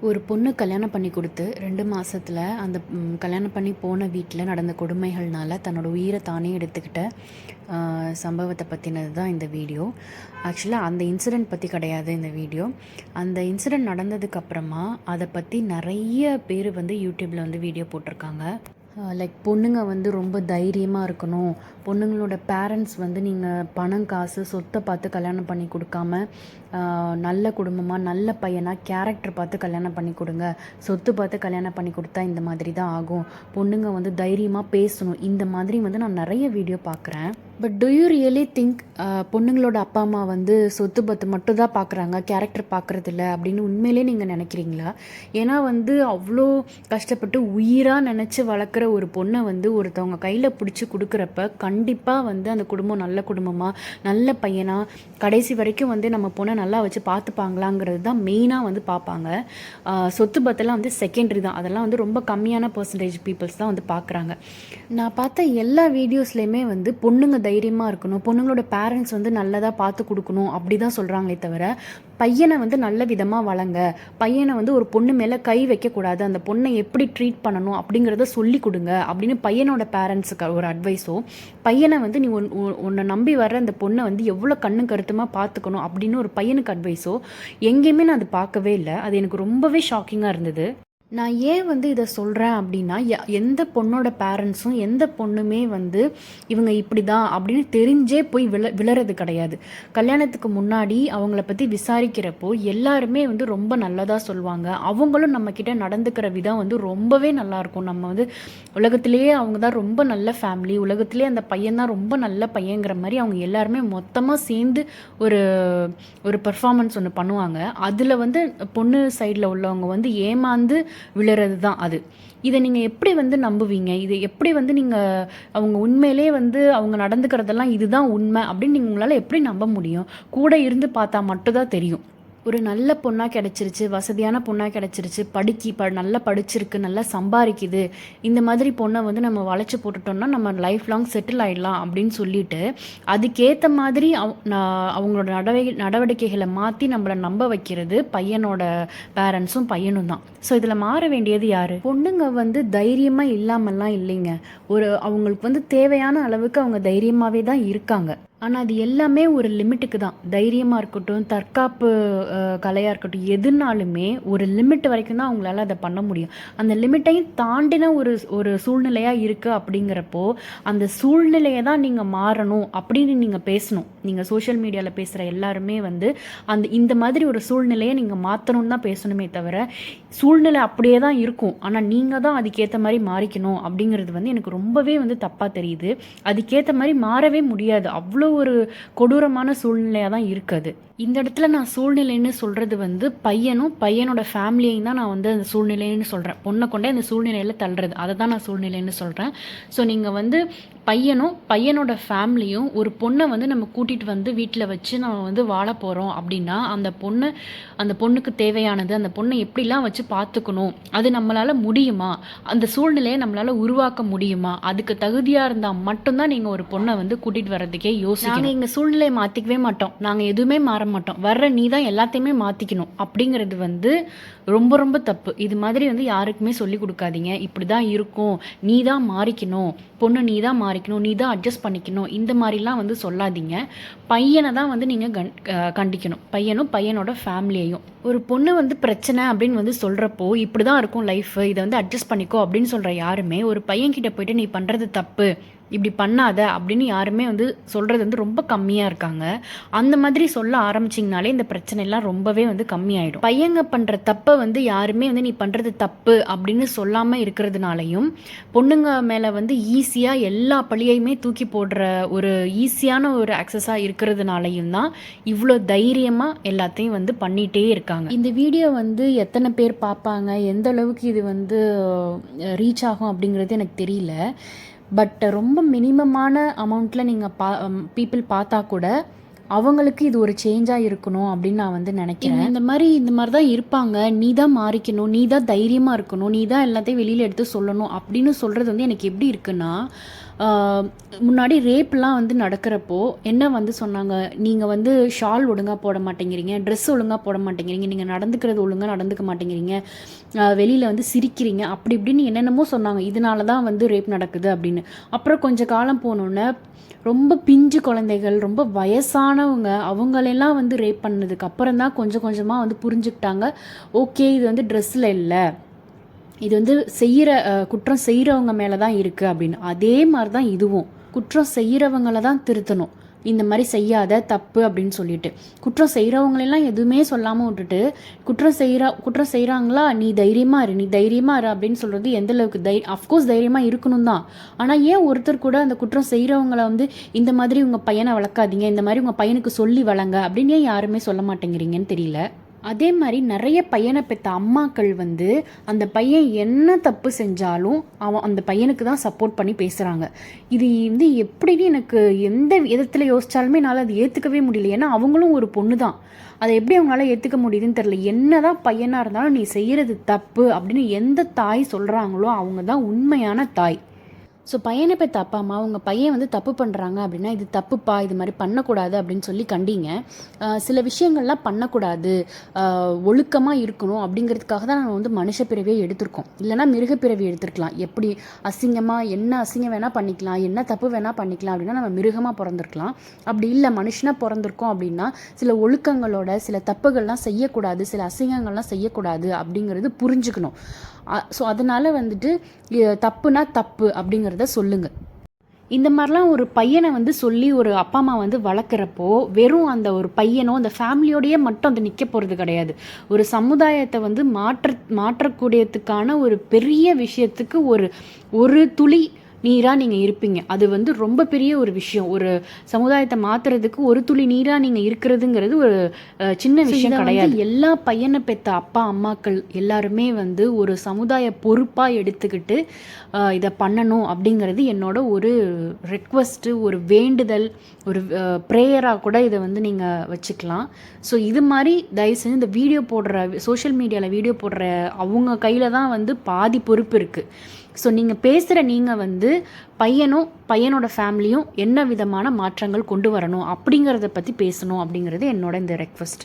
ஒரு பொண்ணு கல்யாணம் பண்ணி கொடுத்து 2 மாசத்துல அந்த கல்யாணம் பண்ணி போன வீட்டில் நடந்த கொடுமைகள்னால தன்னோட உயிரை தானே எடுத்துக்கிட்ட சம்பவத்தை பற்றினது தான் இந்த வீடியோ. ஆக்சுவலாக அந்த இன்சிடெண்ட் பற்றி கிடையாது இந்த வீடியோ. அந்த இன்சிடெண்ட் நடந்ததுக்கப்புறமா அதை பற்றி நிறைய பேர் வந்து யூடியூப்பில் வந்து வீடியோ போட்டிருக்காங்க. லைக் பொண்ணுங்க வந்து ரொம்ப தைரியமாக இருக்கணும், பொண்ணுங்களோட பேரண்ட்ஸ் வந்து நீங்கள் பணம் காசு சொத்தை பார்த்து கல்யாணம் பண்ணி கொடுக்காம நல்ல குடும்பமாக நல்ல பையனாக கேரக்டர் பார்த்து கல்யாணம் பண்ணி கொடுங்க, சொத்து பார்த்து கல்யாணம் பண்ணி கொடுத்தா இந்த மாதிரி தான் ஆகும், பொண்ணுங்க வந்து தைரியமாக பேசணும், இந்த மாதிரி வந்து நான் நிறைய வீடியோ பார்க்குறேன். But do you really think பொண்ணுங்களோட அப்பா அம்மா வந்து சொத்து பத்து மட்டும் தான் பார்க்குறாங்க, கேரக்டர் பார்க்குறதில்ல அப்படின்னு உண்மையிலே நீங்கள் நினைக்கிறீங்களா? ஏன்னா வந்து அவ்வளோ கஷ்டப்பட்டு உயிராக நினச்சி வளர்க்குற ஒரு பொண்ணை வந்து ஒருத்தவங்க கையில் பிடிச்சி கொடுக்குறப்ப கண்டிப்பாக வந்து அந்த குடும்பம் நல்ல குடும்பமாக நல்ல பையனாக கடைசி வரைக்கும் வந்து நம்ம பொண்ணை நல்லா வச்சு பார்த்துப்பாங்களாங்கிறது தான் மெயினாக வந்து பார்ப்பாங்க. சொத்து பத்தெல்லாம் வந்து செகண்டரி தான், அதெல்லாம் வந்து ரொம்ப கம்மியான பர்சன்டேஜ் பீப்புள்ஸ் தான் வந்து பார்க்குறாங்க. நான் பார்த்த எல்லா வீடியோஸ்லேயுமே வந்து பொண்ணுங்க தைரியமாக இருக்கணும், பொண்ணுங்களோட பேரண்ட்ஸ் வந்து நல்லதாக பார்த்து கொடுக்கணும் அப்படி தான் சொல்கிறாங்களே தவிர பையனை வந்து நல்ல விதமாக வளங்க, பையனை வந்து ஒரு பொண்ணு மேலே கை வைக்கக்கூடாது, அந்த பொண்ணை எப்படி ட்ரீட் பண்ணணும் அப்படிங்கிறத சொல்லி கொடுங்க அப்படின்னு பையனோட பேரண்ட்ஸுக்கு ஒரு அட்வைஸோ, பையனை வந்து நீ உன்னை நம்பி வர்ற அந்த பொண்ணை வந்து எவ்வளோ கண்ணு கருத்துமாக பார்த்துக்கணும் அப்படின்னு ஒரு பையனுக்கு அட்வைஸோ எங்கேயுமே நான் அது பார்க்கவே இல்லை. அது எனக்கு ரொம்பவே ஷாக்கிங்காக இருந்தது. நான் ஏன் வந்து இதை சொல்கிறேன் அப்படின்னா, எந்த பொண்ணோட பேரண்ட்ஸும் எந்த பொண்ணுமே வந்து இவங்க இப்படி தான் அப்படின்னு தெரிஞ்சே போய் விழறது கிடையாது. கல்யாணத்துக்கு முன்னாடி அவங்கள பற்றி விசாரிக்கிறப்போ எல்லாருமே வந்து ரொம்ப நல்லதாக சொல்லுவாங்க. அவங்களும் நம்மக்கிட்ட நடந்துக்கிற விதம் வந்து ரொம்பவே நல்லாயிருக்கும். நம்ம வந்து உலகத்திலேயே அவங்க தான் ரொம்ப நல்ல ஃபேமிலி, உலகத்திலே அந்த பையன் தான் ரொம்ப நல்ல பையங்கிற மாதிரி அவங்க எல்லாருமே மொத்தமாக சேர்ந்து ஒரு ஒரு பெர்ஃபார்மன்ஸ் ஒன்று பண்ணுவாங்க. அதில் வந்து பொண்ணு சைடில் உள்ளவங்க வந்து ஏமாந்து விழுறது தான் அது. இதை நீங்கள் எப்படி வந்து நம்புவீங்க? இதை எப்படி வந்து நீங்கள் அவங்க உண்மையிலே வந்து அவங்க நடந்துக்கிறதெல்லாம் இதுதான் உண்மை அப்படின்னு நீங்கள் உங்களால் எப்படி நம்ப முடியும்? கூட இருந்து பார்த்தா மட்டும்தான் தெரியும். ஒரு நல்ல பொண்ணாக கிடச்சிருச்சு, வசதியான பொண்ணாக கிடச்சிருச்சு, நல்லா படிச்சிருக்கு, நல்லா சம்பாதிக்குது, இந்த மாதிரி பொண்ணை வந்து நம்ம வளைச்சி போட்டுட்டோம்னா நம்ம லைஃப் லாங் செட்டில் ஆகிடலாம் அப்படின்னு சொல்லிட்டு அதுக்கேற்ற மாதிரி அவங்களோட நடவடிக்கைகளை மாற்றி நம்மளை நம்ப வைக்கிறது பையனோட பேரண்ட்ஸும் பையனும் தான். ஸோ இதில் மாற வேண்டியது யார்? பொண்ணுங்க வந்து தைரியமாக இல்லாமல்லாம் இல்லைங்க. அவங்களுக்கு வந்து தேவையான அளவுக்கு அவங்க தைரியமாகவே தான் இருக்காங்க. ஆனால் அது எல்லாமே ஒரு லிமிட்டுக்கு தான். தைரியமாக இருக்கட்டும், தற்காப்பு கலையாக இருக்கட்டும், எதுனாலுமே ஒரு லிமிட் வரைக்கும் தான் அவங்களால அதை பண்ண முடியும். அந்த லிமிட்டையும் தாண்டின ஒரு சூழ்நிலையாக இருக்குது அப்படிங்கிறப்போ அந்த சூழ்நிலையை தான் நீங்கள் மாறணும் அப்படின்னு நீங்கள் பேசணும். நீங்கள் சோஷியல் மீடியாவில் பேசுகிற எல்லாருமே வந்து இந்த மாதிரி ஒரு சூழ்நிலையை நீங்கள் மாற்றணும்னு தான் பேசணுமே தவிர சூழ்நிலை அப்படியே தான் இருக்கும் ஆனால் நீங்கள் தான் அதுக்கேற்ற மாதிரி மாறிக்கணும் அப்படிங்கிறது வந்து எனக்கு ரொம்பவே வந்து தப்பாக தெரியுது. அதுக்கேற்ற மாதிரி மாறவே முடியாது. அவ்வளோ ஒரு கொடூரமான சூழ்நிலையாக தான் இருக்குது. இந்த இடத்துல நான் சூழ்நிலைன்னு சொல்கிறது வந்து பையனோட ஃபேமிலியையும் தான் நான் வந்து அந்த சூழ்நிலைன்னு சொல்கிறேன். பொண்ணை கொண்டே அந்த சூழ்நிலையில் தள்ளுறது, அதை தான் நான் சூழ்நிலைன்னு சொல்கிறேன். ஸோ நீங்கள் வந்து பையனோட ஃபேமிலியும் ஒரு பொண்ணை வந்து நம்ம கூட்டிகிட்டு வந்து வீட்டில் வச்சு நம்ம வந்து வாழ போகிறோம் அப்படின்னா அந்த பொண்ணுக்கு தேவையானது, அந்த பொண்ணை எப்படிலாம் வச்சு பார்த்துக்கணும், அது நம்மளால் முடியுமா, அந்த சூழ்நிலையை நம்மளால் உருவாக்க முடியுமா, அதுக்கு தகுதியாக இருந்தால் மட்டும்தான் நீங்கள் ஒரு பொண்ணை வந்து கூட்டிகிட்டு வர்றதுக்கே யோசிக்கணும். நாங்கள் எங்கள் சூழ்நிலையை மாற்றிக்கவே மாட்டோம், நாங்கள் எதுவுமே மாற மாட்டோம், வர்ற நீ தான் எல்லாத்தையுமே மாற்றிக்கணும் அப்படிங்கிறது வந்து ரொம்ப ரொம்ப தப்பு. இது மாதிரி வந்து யாருக்குமே சொல்லி கொடுக்காதீங்க. இப்படி தான் இருக்கும், நீ தான் மாறிக்கணும், பொண்ணு நீ தான் மாறிக்கணும், நீ தான் அட்ஜஸ்ட் பண்ணிக்கணும், இந்த மாதிரிலாம் வந்து சொல்லாதீங்க. பையனை தான் வந்து நீங்கள் கண்டிக்கணும், பையனோட ஃபேமிலியையும். ஒரு பொண்ணு வந்து பிரச்சனை அப்படின்னு வந்து சொல்கிறப்போ இப்படி தான் இருக்கும் லைஃப், இதை வந்து அட்ஜஸ்ட் பண்ணிக்கோ அப்படின்னு சொல்கிற யாருமே ஒரு பையன்கிட்ட போயிட்டு நீ பண்ணுறது தப்பு, இப்படி பண்ணாத அப்படின்னு யாருமே வந்து சொல்கிறது வந்து ரொம்ப கம்மியாக இருக்காங்க. அந்த மாதிரி சொல்ல ஆரம்பிச்சிங்கனாலே இந்த பிரச்சனைலாம் ரொம்பவே வந்து கம்மியாயிடும். பையங்க பண்ணுற தப்பை வந்து யாருமே வந்து நீ பண்ணுறது தப்பு அப்படின்னு சொல்லாமல் இருக்கிறதுனாலையும் பொண்ணுங்க மேலே வந்து ஈஸியாக எல்லா பழியையுமே தூக்கி போடுற ஒரு ஈஸியான ஒரு ஆக்சஸாக இருக்கிறதுனாலையும் தான் இவ்வளோ தைரியமாக எல்லாத்தையும் வந்து பண்ணிகிட்டே இருக்காங்க. இந்த வீடியோ வந்து எத்தனை பேர் பார்ப்பாங்க, எந்த அளவுக்கு இது வந்து ரீச் ஆகும் அப்படிங்கிறது எனக்கு தெரியல. பட் ரொம்ப மினிமமான அமௌண்ட்டில் நீங்கள் பீப்புள் பார்த்தா கூட அவங்களுக்கு இது ஒரு சேஞ்சாக இருக்கணும் அப்படின்னு நான் வந்து நினைக்கிறேன். இந்த மாதிரி தான் இருப்பாங்க, நீ தான் மாறிக்கணும், நீ தான் தைரியமாக இருக்கணும், நீ தான் எல்லாத்தையும் வெளியில் எடுத்து சொல்லணும் அப்படின்னு சொல்கிறது வந்து எனக்கு எப்படி இருக்குன்னா, முன்னாடி ரேப்லாம் வந்து நடக்கிறப்போ என்ன வந்து சொன்னாங்க, நீங்கள் வந்து ஷால் ஒழுங்காக போட மாட்டேங்கிறீங்க, ட்ரெஸ் ஒழுங்காக போட மாட்டேங்கிறீங்க, நீங்கள் நடந்துக்கிறது ஒழுங்காக நடந்துக்க மாட்டேங்கிறீங்க, வெளியில் வந்து சிரிக்கிறீங்க, அப்படி இப்படின்னு என்னென்னமோ சொன்னாங்க. இதனால தான் வந்து ரேப் நடக்குது அப்படின்னு. அப்புறம் கொஞ்சம் காலம் போனோன்னே ரொம்ப பிஞ்சு குழந்தைகள், ரொம்ப வயசானவங்க, அவங்களெல்லாம் வந்து ரேப் பண்ணதுக்கு அப்புறம் தான் கொஞ்சம் கொஞ்சமாக வந்து புரிஞ்சுக்கிட்டாங்க, ஓகே இது வந்து ட்ரெஸ்ஸில் இல்லை, இது வந்து குற்றம் செய்கிறவங்க மேலே தான் இருக்குது அப்படின்னு. அதே மாதிரி தான் இதுவும், குற்றம் செய்கிறவங்கள தான் திருத்தணும். இந்த மாதிரி செய்யாத தப்பு அப்படின்னு சொல்லிட்டு குற்றம் செய்கிறவங்களெல்லாம் எதுவுமே சொல்லாமல் விட்டுட்டு குற்றம் செய்கிறாங்களா நீ தைரியமாக இரு அப்படின்னு சொல்கிறது எந்த அளவுக்கு அஃப்கோர்ஸ் தைரியமாக இருக்கணும் தான். ஆனால் ஏன் ஒருத்தர் கூட அந்த குற்றம் செய்கிறவங்கள வந்து இந்த மாதிரி உங்கள் பையனை வளர்க்காதீங்க, இந்த மாதிரி உங்கள் பையனுக்கு சொல்லி வளங்க அப்படின்னு ஏன் யாருமே சொல்ல மாட்டேங்கிறீங்கன்னு தெரியல. அதே மாதிரி நிறைய பையனை பெற்ற அம்மாக்கள் வந்து அந்த பையன் என்ன தப்பு செஞ்சாலும் அந்த பையனுக்கு தான் சப்போர்ட் பண்ணி பேசுகிறாங்க. இது வந்து எப்படின்னு எனக்கு எந்த விதத்தில் யோசித்தாலுமே என்னால் அது ஏற்றுக்கவே முடியல. ஏன்னா அவங்களும் ஒரு பொண்ணு தான், அதை எப்படி அவங்களால ஏற்றுக்க முடியுதுன்னு தெரில. என்ன தான் பையனாக இருந்தாலும் நீ செய்கிறது தப்பு அப்படின்னு எந்த தாய் சொல்கிறாங்களோ அவங்க தான் உண்மையான தாய். ஸோ பையனை பெற்ற அப்பா அம்மா உங்கள் பையன் வந்து தப்பு பண்ணுறாங்க அப்படின்னா இது தப்புப்பா, இது மாதிரி பண்ணக்கூடாது அப்படின்னு சொல்லி கண்டிங்க. சில விஷயங்கள்லாம் பண்ணக்கூடாது, ஒழுக்கமாக இருக்கணும் அப்படிங்கிறதுக்காக தான் நம்ம வந்து மனுஷ பிறவியை எடுத்திருக்கோம். இல்லைனா மிருகப்பிறவி எடுத்துருக்கலாம். எப்படி அசிங்கமாக என்ன அசிங்கம் வேணால் பண்ணிக்கலாம், என்ன தப்பு வேணால் பண்ணிக்கலாம் அப்படின்னா நம்ம மிருகமாக பிறந்திருக்கலாம். அப்படி இல்லை, மனுஷனாக பிறந்திருக்கோம் அப்படின்னா சில ஒழுக்கங்களோட சில தப்புகள்லாம் செய்யக்கூடாது, சில அசிங்கங்கள்லாம் செய்யக்கூடாது அப்படிங்கிறது புரிஞ்சுக்கணும். ஸோ அதனால் வந்துட்டு தப்புனா தப்பு அப்படிங்கிறத சொல்லுங்கள். இந்த மாதிரிலாம் ஒரு பையனை வந்து சொல்லி ஒரு அப்பா அம்மா வந்து வளர்க்குறப்போ வெறும் அந்த ஒரு பையனோ அந்த ஃபேமிலியோடையே மட்டும் அது நிற்க போகிறது கிடையாது. ஒரு சமுதாயத்தை வந்து மாற்றக்கூடியதுக்கான ஒரு பெரிய விஷயத்துக்கு ஒரு துளி நீராக நீங்கள் இருப்பீங்க. அது வந்து ரொம்ப பெரிய ஒரு விஷயம். ஒரு சமுதாயத்தை மாற்றுறதுக்கு ஒரு துளி நீராக நீங்கள் இருக்கிறதுங்கிறது ஒரு சின்ன விஷயம் கிடையாது. எல்லா பையனை பெற்ற அப்பா அம்மாக்கள் எல்லாருமே வந்து ஒரு சமுதாய பொறுப்பாக எடுத்துக்கிட்டு இதை பண்ணணும் அப்படிங்கிறது என்னோட ஒரு ரெக்வஸ்ட்டு, ஒரு வேண்டுதல், ஒரு ப்ரேயராக கூட இதை வந்து நீங்கள் வச்சுக்கலாம். ஸோ இது மாதிரி தயவு செஞ்சு இந்த வீடியோ போடுற சோஷியல் மீடியாவில் வீடியோ போடுற அவங்க கையில் தான் வந்து பாதி பொறுப்பு இருக்குது. ஸோ நீங்கள் பேசுகிற நீங்கள் வந்து பையனோட ஃபேமிலியும் என்ன விதமான மாற்றங்கள் கொண்டு வரணும் அப்படிங்கிறத பற்றி பேசணும் அப்படிங்கிறது என்னோட இந்த ரெக்வஸ்ட்.